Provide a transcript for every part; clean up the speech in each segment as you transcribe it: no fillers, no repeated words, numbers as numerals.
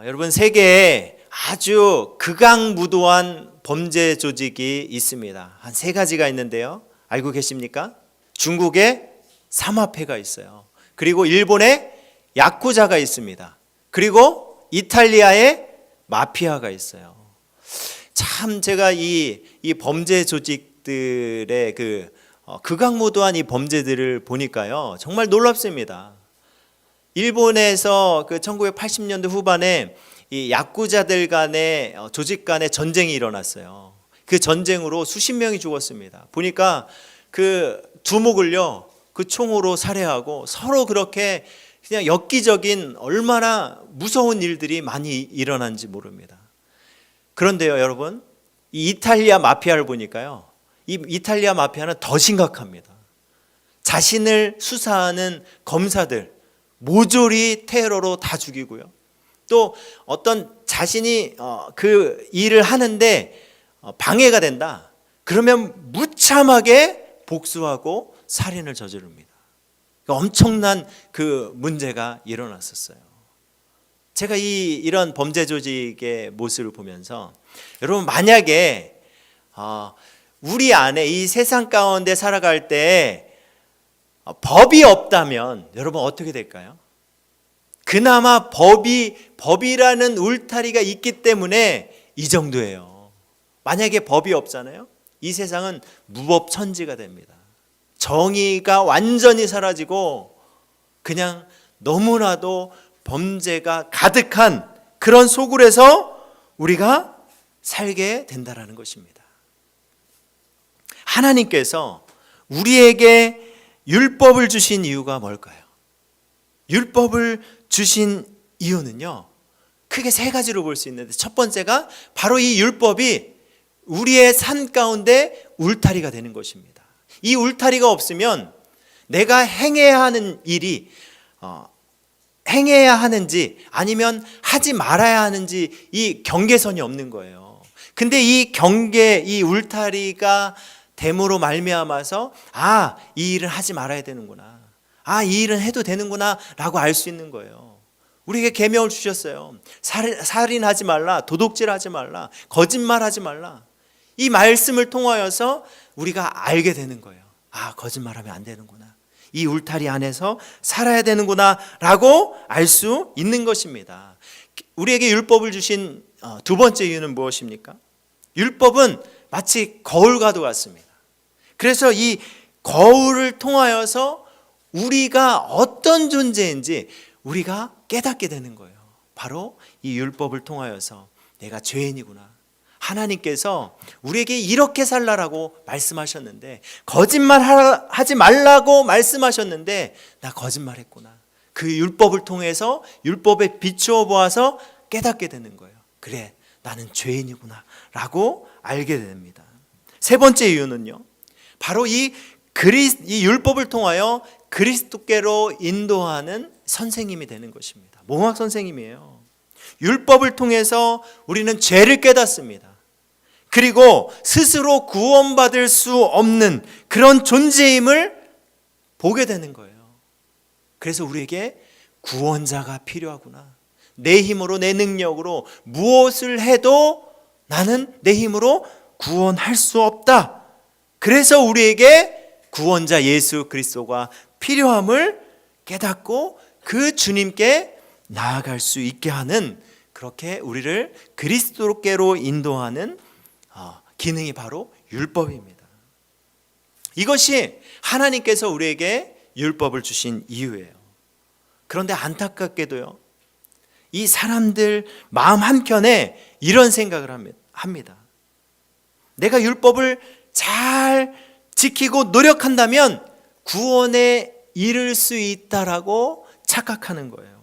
여러분, 세계에 아주 극악무도한 범죄 조직이 있습니다. 한 3가지가 있는데요. 알고 계십니까? 중국에 삼화폐가 있어요. 그리고 일본에 야쿠자가 있습니다. 그리고 이탈리아에 마피아가 있어요. 참 제가 이 범죄 조직들의 극악무도한 이 범죄들을 보니까요, 정말 놀랍습니다. 일본에서 1980년대 후반에 이 야쿠자들 간의 조직 간의 전쟁이 일어났어요. 그 전쟁으로 수십 명이 죽었습니다. 보니까 그 두목을요, 그 총으로 살해하고 서로 그렇게 그냥 엽기적인 얼마나 무서운 일들이 많이 일어난지 모릅니다. 그런데요, 여러분, 이 이탈리아 마피아를 보니까요, 이 이탈리아 마피아는 더 심각합니다. 자신을 수사하는 검사들 모조리 테러로 다 죽이고요. 또 어떤 자신이 그 일을 하는데 방해가 된다, 그러면 무참하게 복수하고 살인을 저지릅니다. 엄청난 그 문제가 일어났었어요. 제가 이런 범죄 조직의 모습을 보면서, 여러분, 만약에 우리 안에 이 세상 가운데 살아갈 때 법이 없다면 여러분 어떻게 될까요? 그나마 법이라는 울타리가 있기 때문에 이 정도예요. 만약에 법이 없잖아요, 이 세상은 무법천지가 됩니다. 정의가 완전히 사라지고 그냥 너무나도 범죄가 가득한 그런 소굴에서 우리가 살게 된다라는 것입니다. 하나님께서 우리에게 율법을 주신 이유가 뭘까요? 율법을 주신 이유는요, 크게 3가지로 볼 수 있는데, 첫 번째가 바로 이 율법이 우리의 삶 가운데 울타리가 되는 것입니다. 이 울타리가 없으면 내가 행해야 하는 일이 행해야 하는지 아니면 하지 말아야 하는지 이 경계선이 없는 거예요. 근데 이 울타리가 됨으로 말미암아서 이 일은 하지 말아야 되는구나, 이 일은 해도 되는구나 라고 알 수 있는 거예요. 우리에게 계명을 주셨어요. 살인하지 말라, 도둑질하지 말라, 거짓말하지 말라. 이 말씀을 통하여서 우리가 알게 되는 거예요. 거짓말하면 안 되는구나, 이 울타리 안에서 살아야 되는구나 라고 알 수 있는 것입니다. 우리에게 율법을 주신 2번째 이유는 무엇입니까? 율법은 마치 거울과도 같습니다. 그래서 이 거울을 통하여서 우리가 어떤 존재인지 우리가 깨닫게 되는 거예요. 바로 이 율법을 통하여서 내가 죄인이구나, 하나님께서 우리에게 이렇게 살라라고 말씀하셨는데, 거짓말하지 말라고 말씀하셨는데 나 거짓말했구나. 그 율법을 통해서 율법에 비추어 보아서 깨닫게 되는 거예요. 그래, 나는 죄인이구나 라고 알게 됩니다. 3번째 이유는요, 바로 이 율법을 통하여 그리스도께로 인도하는 선생님이 되는 것입니다. 몽학 선생님이에요. 율법을 통해서 우리는 죄를 깨닫습니다. 그리고 스스로 구원받을 수 없는 그런 존재임을 보게 되는 거예요. 그래서 우리에게 구원자가 필요하구나. 내 힘으로, 내 능력으로 무엇을 해도 나는 내 힘으로 구원할 수 없다. 그래서 우리에게 구원자 예수 그리스도가 필요함을 깨닫고 그 주님께 나아갈 수 있게 하는, 그렇게 우리를 그리스도께로 인도하는 기능이 바로 율법입니다. 이것이 하나님께서 우리에게 율법을 주신 이유예요. 그런데 안타깝게도요, 이 사람들 마음 한켠에 이런 생각을 합니다. 내가 율법을 잘 지키고 노력한다면 구원에 이를 수 있다라고 착각하는 거예요.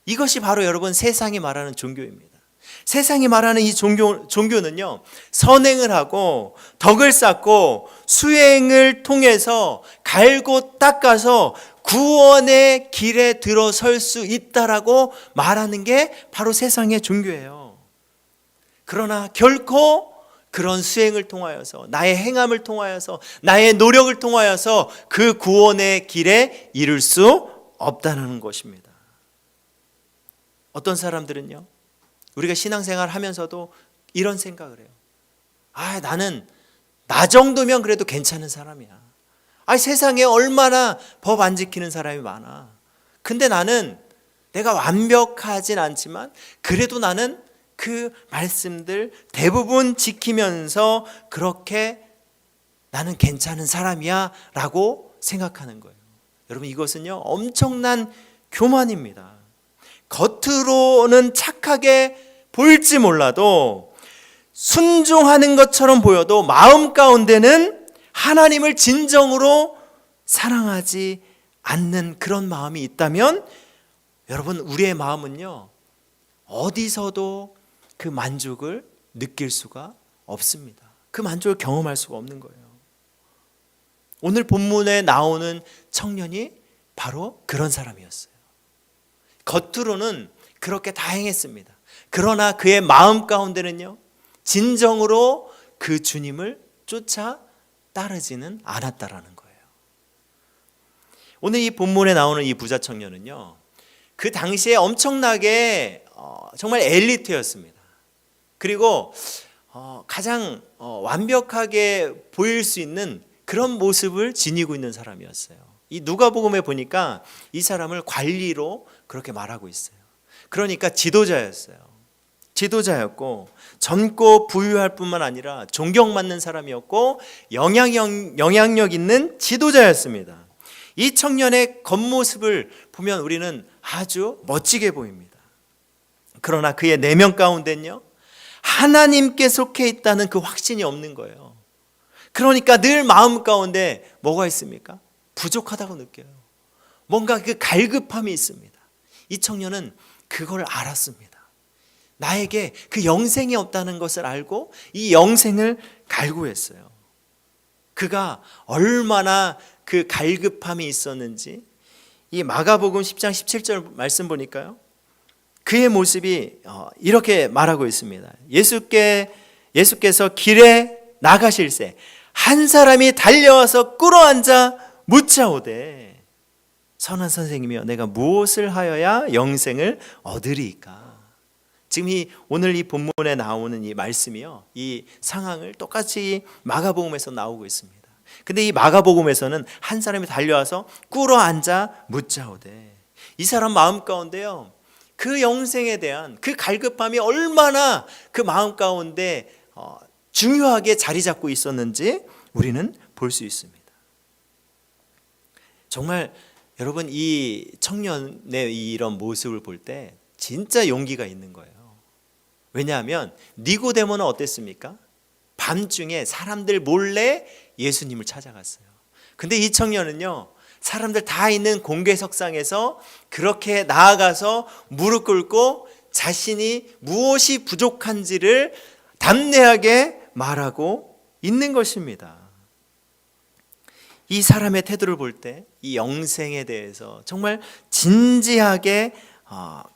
이것이 바로 여러분 세상이 말하는 종교입니다. 세상이 말하는 이 종교는요, 선행을 하고 덕을 쌓고 수행을 통해서 갈고 닦아서 구원의 길에 들어설 수 있다라고 말하는 게 바로 세상의 종교예요. 그러나 결코 그런 수행을 통하여서, 나의 행함을 통하여서, 나의 노력을 통하여서 그 구원의 길에 이를 수 없다는 것입니다. 어떤 사람들은요, 우리가 신앙생활 하면서도 이런 생각을 해요. 나는 나 정도면 그래도 괜찮은 사람이야. 세상에 얼마나 법 안 지키는 사람이 많아. 근데 나는 내가 완벽하진 않지만 그래도 나는 그 말씀들 대부분 지키면서 그렇게 나는 괜찮은 사람이야 라고 생각하는 거예요. 여러분, 이것은요 엄청난 교만입니다. 겉으로는 착하게 보일지 몰라도 순종하는 것처럼 보여도 마음 가운데는 하나님을 진정으로 사랑하지 않는 그런 마음이 있다면, 여러분, 우리의 마음은요 어디서도 그 만족을 느낄 수가 없습니다. 그 만족을 경험할 수가 없는 거예요. 오늘 본문에 나오는 청년이 바로 그런 사람이었어요. 겉으로는 그렇게 다행했습니다. 그러나 그의 마음 가운데는요 진정으로 그 주님을 쫓아 따르지는 않았다라는 거예요. 오늘 이 본문에 나오는 이 부자 청년은요, 그 당시에 엄청나게 정말 엘리트였습니다. 그리고 가장 완벽하게 보일 수 있는 그런 모습을 지니고 있는 사람이었어요. 이 누가복음에 보니까 이 사람을 관리로 그렇게 말하고 있어요. 그러니까 지도자였고 젊고 부유할 뿐만 아니라 존경받는 사람이었고 영향력 있는 지도자였습니다. 이 청년의 겉모습을 보면 우리는 아주 멋지게 보입니다. 그러나 그의 내면 가운데는요 하나님께 속해 있다는 그 확신이 없는 거예요. 그러니까 늘 마음 가운데 뭐가 있습니까? 부족하다고 느껴요. 뭔가 그 갈급함이 있습니다. 이 청년은 그걸 알았습니다. 나에게 그 영생이 없다는 것을 알고 이 영생을 갈구했어요. 그가 얼마나 그 갈급함이 있었는지 이 마가복음 10장 17절 말씀 보니까요, 그의 모습이 이렇게 말하고 있습니다. 예수께서 길에 나가실새 한 사람이 달려와서 꿇어앉아 묻자오되, 선한 선생님이여 내가 무엇을 하여야 영생을 얻으리이까. 지금 오늘 이 본문에 나오는 이 말씀이요, 이 상황을 똑같이 마가복음에서 나오고 있습니다. 근데 이 마가복음에서는 한 사람이 달려와서 꿇어앉아 묻자오되, 이 사람 마음 가운데요 그 영생에 대한 그 갈급함이 얼마나 그 마음 가운데 중요하게 자리 잡고 있었는지 우리는 볼 수 있습니다. 정말 여러분, 이 청년의 이런 모습을 볼 때 진짜 용기가 있는 거예요. 왜냐하면 니고데모는 어땠습니까? 밤중에 사람들 몰래 예수님을 찾아갔어요. 근데 이 청년은요 사람들 다 있는 공개석상에서 그렇게 나아가서 무릎 꿇고 자신이 무엇이 부족한지를 담대하게 말하고 있는 것입니다. 이 사람의 태도를 볼 때 이 영생에 대해서 정말 진지하게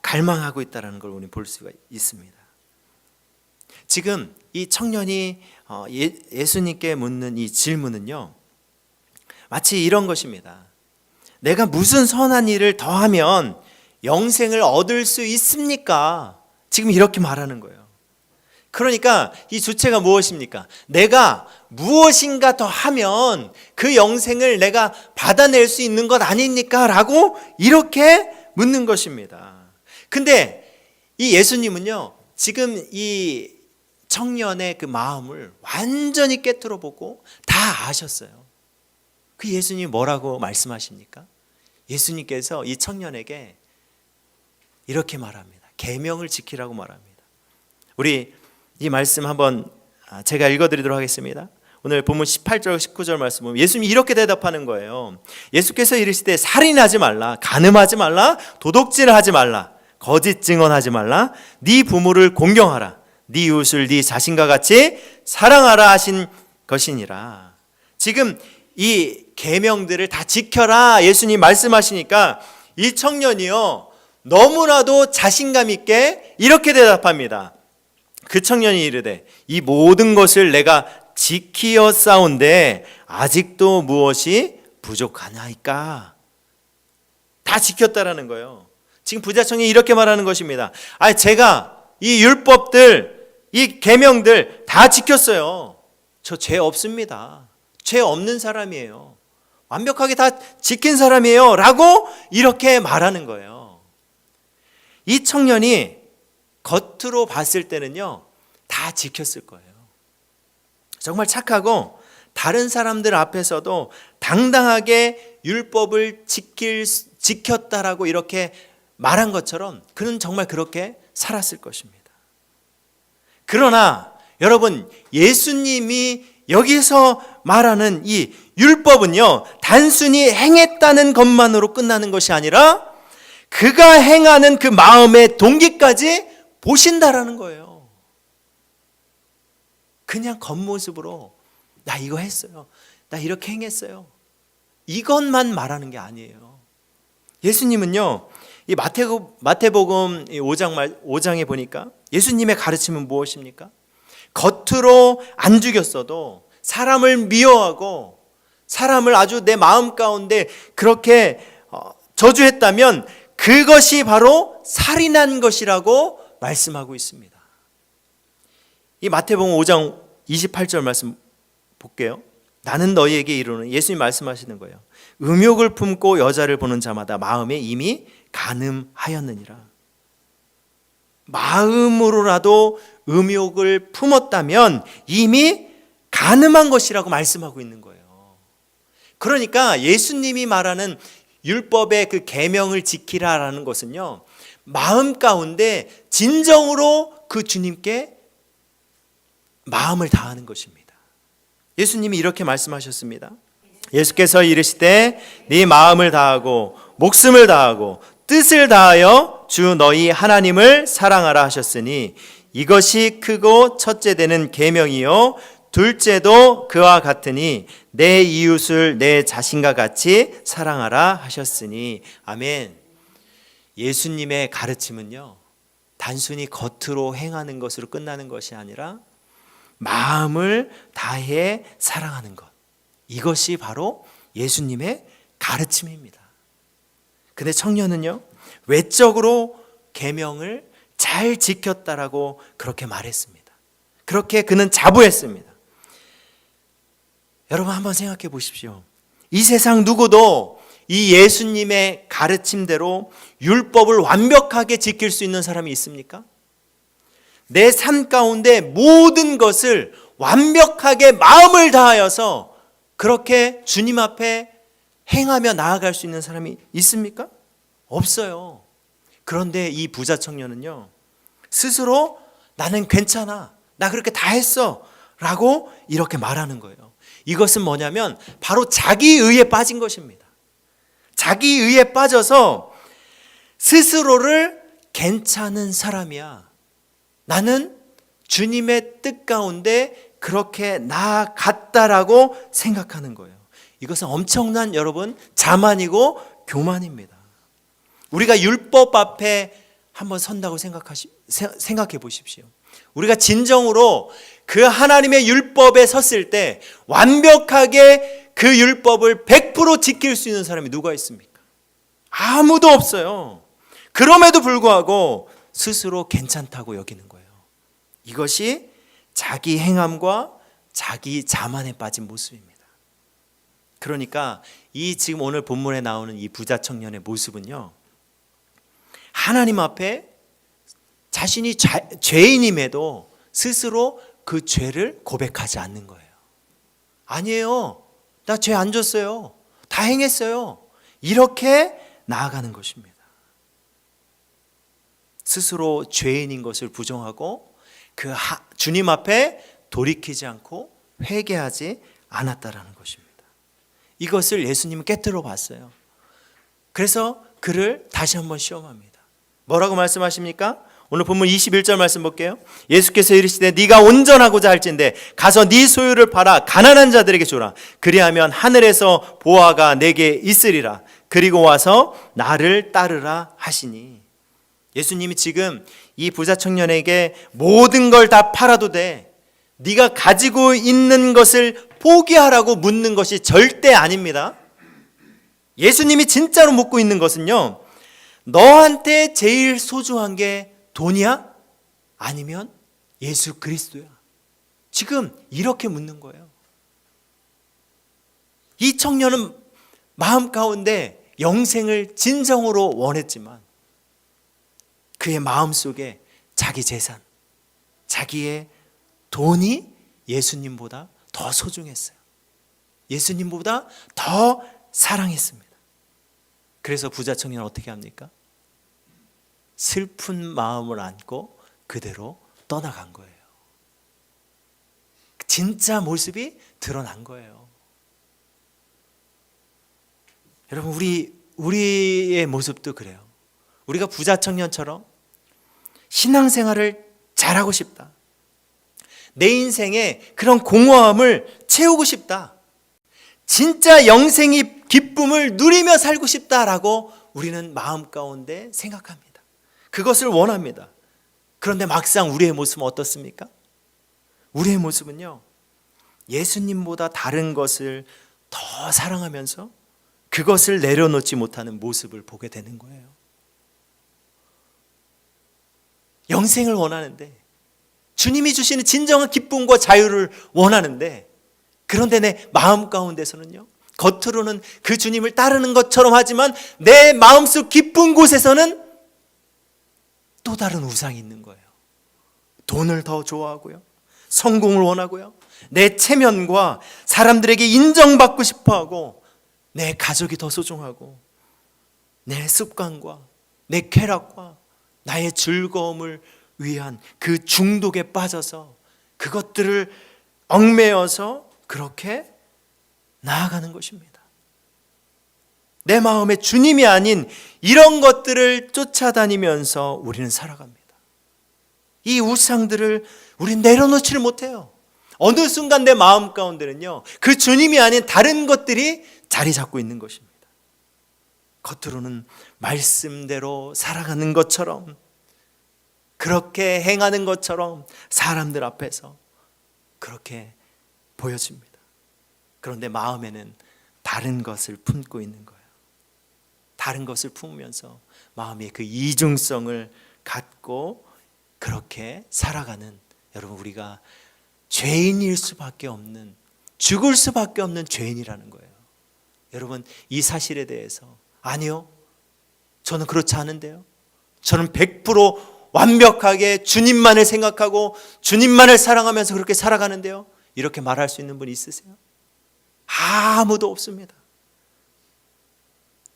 갈망하고 있다는 걸 우리 볼 수가 있습니다. 지금 이 청년이 예수님께 묻는 이 질문은요 마치 이런 것입니다. 내가 무슨 선한 일을 더하면 영생을 얻을 수 있습니까? 지금 이렇게 말하는 거예요. 그러니까 이 주체가 무엇입니까? 내가 무엇인가 더 하면 그 영생을 내가 받아낼 수 있는 것 아닙니까? 라고 이렇게 묻는 것입니다. 근데 이 예수님은요 지금 이 청년의 그 마음을 완전히 꿰뚫어 보고 다 아셨어요. 그 예수님이 뭐라고 말씀하십니까? 예수님께서 이 청년에게 이렇게 말합니다. 계명을 지키라고 말합니다. 우리 이 말씀 한번 제가 읽어드리도록 하겠습니다. 오늘 본문 18절 19절 말씀 보면 예수님이 이렇게 대답하는 거예요. 예수께서 이르시되 살인하지 말라, 간음하지 말라, 도둑질하지 말라, 거짓 증언하지 말라, 네 부모를 공경하라, 네 이웃을 네 자신과 같이 사랑하라 하신 것이니라. 지금 이 계명들을 다 지켜라 예수님 말씀하시니까 이 청년이요 너무나도 자신감 있게 이렇게 대답합니다. 그 청년이 이르되 이 모든 것을 내가 지키었사온데 아직도 무엇이 부족하나이까? 다 지켰다라는 거예요. 지금 부자 청년이 이렇게 말하는 것입니다. 제가 이 율법들, 이 계명들 다 지켰어요. 저 죄 없습니다. 죄 없는 사람이에요. 완벽하게 다 지킨 사람이에요. 라고 이렇게 말하는 거예요. 이 청년이 겉으로 봤을 때는요, 다 지켰을 거예요. 정말 착하고 다른 사람들 앞에서도 당당하게 율법을 지켰다라고 이렇게 말한 것처럼 그는 정말 그렇게 살았을 것입니다. 그러나 여러분, 예수님이 여기서 말하는 이 율법은요, 단순히 행했다는 것만으로 끝나는 것이 아니라 그가 행하는 그 마음의 동기까지 보신다라는 거예요. 그냥 겉모습으로 나 이거 했어요, 나 이렇게 행했어요, 이것만 말하는 게 아니에요. 예수님은요, 이 마태복음 5장에 보니까 예수님의 가르침은 무엇입니까? 겉으로 안 죽였어도 사람을 미워하고 사람을 아주 내 마음 가운데 그렇게 저주했다면 그것이 바로 살인한 것이라고 말씀하고 있습니다. 이 마태복음 5장 28절 말씀 볼게요. 나는 너희에게 이르노니, 예수님 말씀하시는 거예요. 음욕을 품고 여자를 보는 자마다 마음에 이미 간음하였느니라. 마음으로라도 음욕을 품었다면 이미 간음한 것이라고 말씀하고 있는 거예요. 그러니까 예수님이 말하는 율법의 그 계명을 지키라라는 것은요, 마음 가운데 진정으로 그 주님께 마음을 다하는 것입니다. 예수님이 이렇게 말씀하셨습니다. 예수께서 이르시되 네 마음을 다하고 목숨을 다하고 뜻을 다하여 주 너희 하나님을 사랑하라 하셨으니 이것이 크고 첫째 되는 계명이요 둘째도 그와 같으니 내 이웃을 내 자신과 같이 사랑하라 하셨으니. 아멘. 예수님의 가르침은요, 단순히 겉으로 행하는 것으로 끝나는 것이 아니라 마음을 다해 사랑하는 것, 이것이 바로 예수님의 가르침입니다. 근데 청년은요, 외적으로 계명을 잘 지켰다라고 그렇게 말했습니다. 그렇게 그는 자부했습니다. 여러분 한번 생각해 보십시오. 이 세상 누구도 이 예수님의 가르침대로 율법을 완벽하게 지킬 수 있는 사람이 있습니까? 내 삶 가운데 모든 것을 완벽하게 마음을 다하여서 그렇게 주님 앞에 행하며 나아갈 수 있는 사람이 있습니까? 없어요. 그런데 이 부자 청년은요, 스스로 나는 괜찮아, 나 그렇게 다 했어 라고 이렇게 말하는 거예요. 이것은 뭐냐면 바로 자기의에 빠진 것입니다. 자기의에 빠져서 스스로를 괜찮은 사람이야, 나는 주님의 뜻 가운데 그렇게 나아갔다라고 생각하는 거예요. 이것은 엄청난 여러분 자만이고 교만입니다. 우리가 율법 앞에 한번 선다고 생각해 보십시오. 우리가 진정으로 그 하나님의 율법에 섰을 때 완벽하게 그 율법을 100% 지킬 수 있는 사람이 누가 있습니까? 아무도 없어요. 그럼에도 불구하고 스스로 괜찮다고 여기는 거예요. 이것이 자기 행함과 자기 자만에 빠진 모습입니다. 그러니까 이 지금 오늘 본문에 나오는 이 부자 청년의 모습은요, 하나님 앞에 자신이 죄인임에도 스스로 그 죄를 고백하지 않는 거예요. 아니에요, 나 죄 안 졌어요, 다 행했어요, 이렇게 나아가는 것입니다. 스스로 죄인인 것을 부정하고 그 주님 앞에 돌이키지 않고 회개하지 않았다라는 것입니다. 이것을 예수님은 깨뜨려 봤어요. 그래서 그를 다시 한번 시험합니다. 뭐라고 말씀하십니까? 오늘 본문 21절 말씀 볼게요. 예수께서 이르시되 네가 온전하고자 할진대 가서 네 소유를 팔아 가난한 자들에게 주라. 그리하면 하늘에서 보화가 내게 있으리라. 그리고 와서 나를 따르라 하시니. 예수님이 지금 이 부자 청년에게 모든 걸 다 팔아도 돼, 네가 가지고 있는 것을 포기하라고 묻는 것이 절대 아닙니다. 예수님이 진짜로 묻고 있는 것은요, 너한테 제일 소중한 게 돈이야? 아니면 예수 그리스도야? 지금 이렇게 묻는 거예요. 이 청년은 마음 가운데 영생을 진정으로 원했지만 그의 마음속에 자기 재산, 자기의 돈이 예수님보다 더 소중했어요. 예수님보다 더 사랑했습니다. 그래서 부자 청년은 어떻게 합니까? 슬픈 마음을 안고 그대로 떠나간 거예요. 진짜 모습이 드러난 거예요. 여러분, 우리의 모습도 그래요. 우리가 부자 청년처럼 신앙생활을 잘하고 싶다. 내 인생에 그런 공허함을 채우고 싶다. 진짜 영생의 기쁨을 누리며 살고 싶다라고 우리는 마음 가운데 생각합니다. 그것을 원합니다. 그런데 막상 우리의 모습은 어떻습니까? 우리의 모습은요, 예수님보다 다른 것을 더 사랑하면서 그것을 내려놓지 못하는 모습을 보게 되는 거예요. 영생을 원하는데, 주님이 주시는 진정한 기쁨과 자유를 원하는데, 그런데 내 마음 가운데서는요, 겉으로는 그 주님을 따르는 것처럼 하지만 내 마음속 깊은 곳에서는 또 다른 우상이 있는 거예요. 돈을 더 좋아하고요, 성공을 원하고요, 내 체면과 사람들에게 인정받고 싶어하고, 내 가족이 더 소중하고, 내 습관과 내 쾌락과 나의 즐거움을 위한 그 중독에 빠져서 그것들을 얽매여서 그렇게 나아가는 것입니다. 내 마음에 주님이 아닌 이런 것들을 쫓아다니면서 우리는 살아갑니다. 이 우상들을 우리는 내려놓지를 못해요. 어느 순간 내 마음 가운데는요, 그 주님이 아닌 다른 것들이 자리 잡고 있는 것입니다. 겉으로는 말씀대로 살아가는 것처럼, 그렇게 행하는 것처럼 사람들 앞에서 그렇게 보여집니다. 그런데 마음에는 다른 것을 품고 있는 거예요. 다른 것을 품으면서 마음의 그 이중성을 갖고 그렇게 살아가는, 여러분, 우리가 죄인일 수밖에 없는, 죽을 수밖에 없는 죄인이라는 거예요. 여러분, 이 사실에 대해서 아니요, 저는 그렇지 않은데요, 저는 100% 완벽하게 주님만을 생각하고 주님만을 사랑하면서 그렇게 살아가는데요, 이렇게 말할 수 있는 분 있으세요? 아무도 없습니다.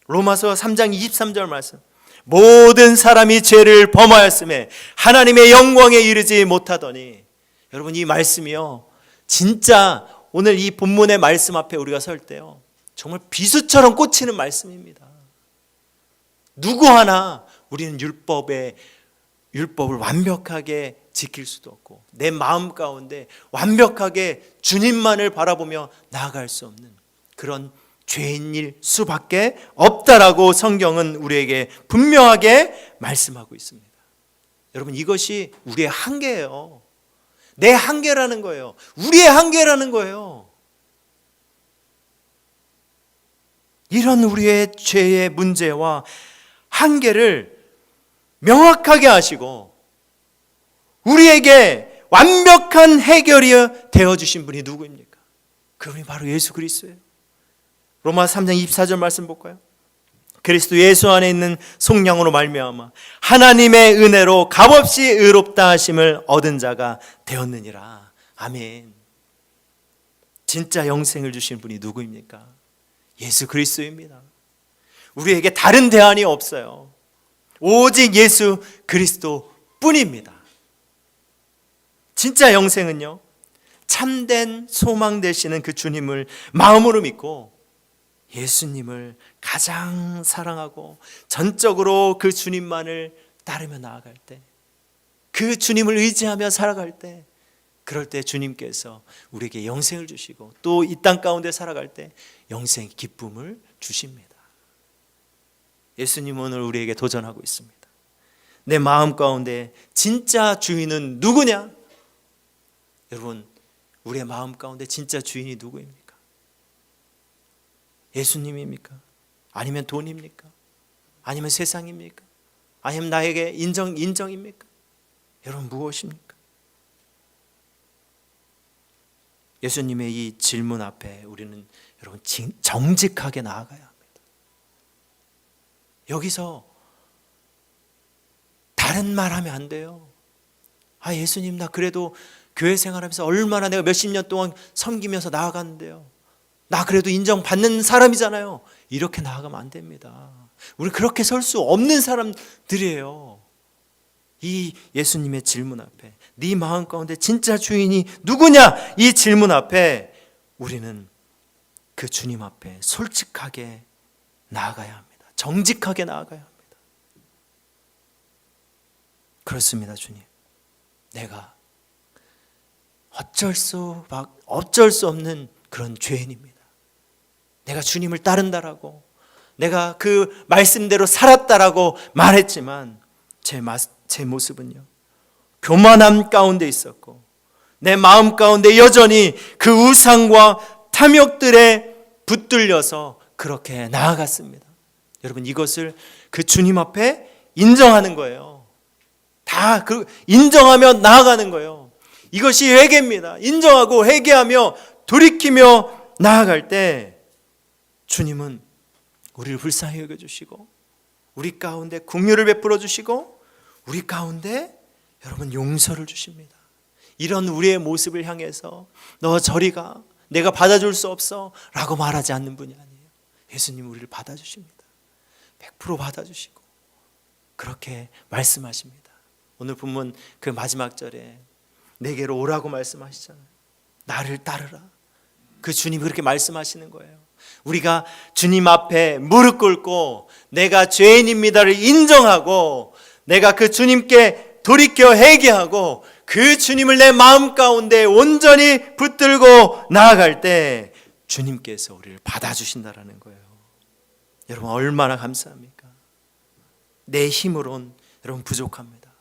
로마서 3장 23절 말씀, 모든 사람이 죄를 범하였음에 하나님의 영광에 이르지 못하더니. 여러분, 이 말씀이요, 진짜 오늘 이 본문의 말씀 앞에 우리가 설 때요, 정말 비수처럼 꽂히는 말씀입니다. 누구 하나 우리는 율법을 완벽하게 지킬 수도 없고, 내 마음 가운데 완벽하게 주님만을 바라보며 나아갈 수 없는 그런 죄인일 수밖에 없다라고 성경은 우리에게 분명하게 말씀하고 있습니다. 여러분, 이것이 우리의 한계예요. 내 한계라는 거예요. 우리의 한계라는 거예요. 이런 우리의 죄의 문제와 한계를 명확하게 하시고 우리에게 완벽한 해결이 되어주신 분이 누구입니까? 그분이 바로 예수 그리스도예요. 로마서 3장 24절 말씀 볼까요? 그리스도 예수 안에 있는 속량으로 말미암아 하나님의 은혜로 값없이 의롭다 하심을 얻은 자가 되었느니라. 아멘. 진짜 영생을 주신 분이 누구입니까? 예수 그리스도입니다. 우리에게 다른 대안이 없어요. 오직 예수 그리스도 뿐입니다. 진짜 영생은요, 참된 소망 되시는 그 주님을 마음으로 믿고 예수님을 가장 사랑하고 전적으로 그 주님만을 따르며 나아갈 때, 그 주님을 의지하며 살아갈 때, 그럴 때 주님께서 우리에게 영생을 주시고 또 이 땅 가운데 살아갈 때 영생의 기쁨을 주십니다. 예수님은 오늘 우리에게 도전하고 있습니다. 내 마음 가운데 진짜 주인은 누구냐? 여러분, 우리의 마음 가운데 진짜 주인이 누구입니까? 예수님입니까? 아니면 돈입니까? 아니면 세상입니까? 아니면 나에게 인정입니까? 여러분 무엇입니까? 예수님의 이 질문 앞에 우리는 여러분 정직하게 나아가야 합니다. 여기서 다른 말 하면 안 돼요. 아, 예수님, 나 그래도 교회 생활하면서 얼마나 내가 몇십 년 동안 섬기면서 나아갔는데요. 나 그래도 인정받는 사람이잖아요. 이렇게 나아가면 안 됩니다. 우리 그렇게 설 수 없는 사람들이에요. 이 예수님의 질문 앞에, 네 마음 가운데 진짜 주인이 누구냐? 이 질문 앞에 우리는 그 주님 앞에 솔직하게 나아가야 합니다. 정직하게 나아가야 합니다. 그렇습니다, 주님. 내가 어쩔 수 없는 그런 죄인입니다. 내가 주님을 따른다라고, 내가 그 말씀대로 살았다라고 말했지만 제 모습은요, 교만함 가운데 있었고 내 마음 가운데 여전히 그 우상과 탐욕들에 붙들려서 그렇게 나아갔습니다. 여러분, 이것을 그 주님 앞에 인정하는 거예요. 다 그 인정하며 나아가는 거예요. 이것이 회개입니다. 인정하고 회개하며 돌이키며 나아갈 때 주님은 우리를 불쌍히 여겨주시고 우리 가운데 긍휼을 베풀어 주시고 우리 가운데 여러분 용서를 주십니다. 이런 우리의 모습을 향해서 너 저리 가, 내가 받아줄 수 없어 라고 말하지 않는 분이 아니에요. 예수님 우리를 받아주십니다. 100% 받아주시고 그렇게 말씀하십니다. 오늘 본문 그 마지막 절에 내게로 오라고 말씀하시잖아요. 나를 따르라. 그 주님이 그렇게 말씀하시는 거예요. 우리가 주님 앞에 무릎 꿇고 내가 죄인입니다를 인정하고 내가 그 주님께 돌이켜 회개하고 그 주님을 내 마음 가운데 온전히 붙들고 나아갈 때 주님께서 우리를 받아주신다라는 거예요. 여러분 얼마나 감사합니까? 내 힘으론 여러분 부족합니다.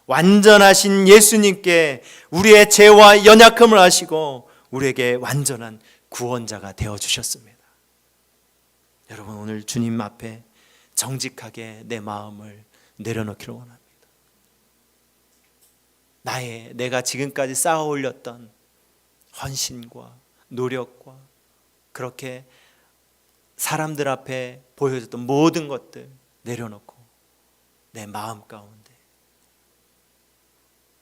완전하신 예수님께 우리의 죄와 연약함을 아시고 우리에게 완전한 구원자가 되어주셨습니다. 여러분 오늘 주님 앞에 정직하게 내 마음을 내려놓기를 원합니다. 내가 지금까지 쌓아 올렸던 헌신과 노력과 그렇게 사람들 앞에 보여줬던 모든 것들 내려놓고 내 마음 가운데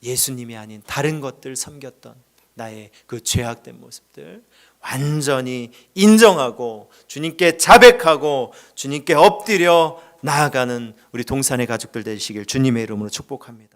예수님이 아닌 다른 것들 섬겼던 나의 그 죄악된 모습들 완전히 인정하고 주님께 자백하고 주님께 엎드려 나아가는 우리 동산의 가족들 되시길 주님의 이름으로 축복합니다.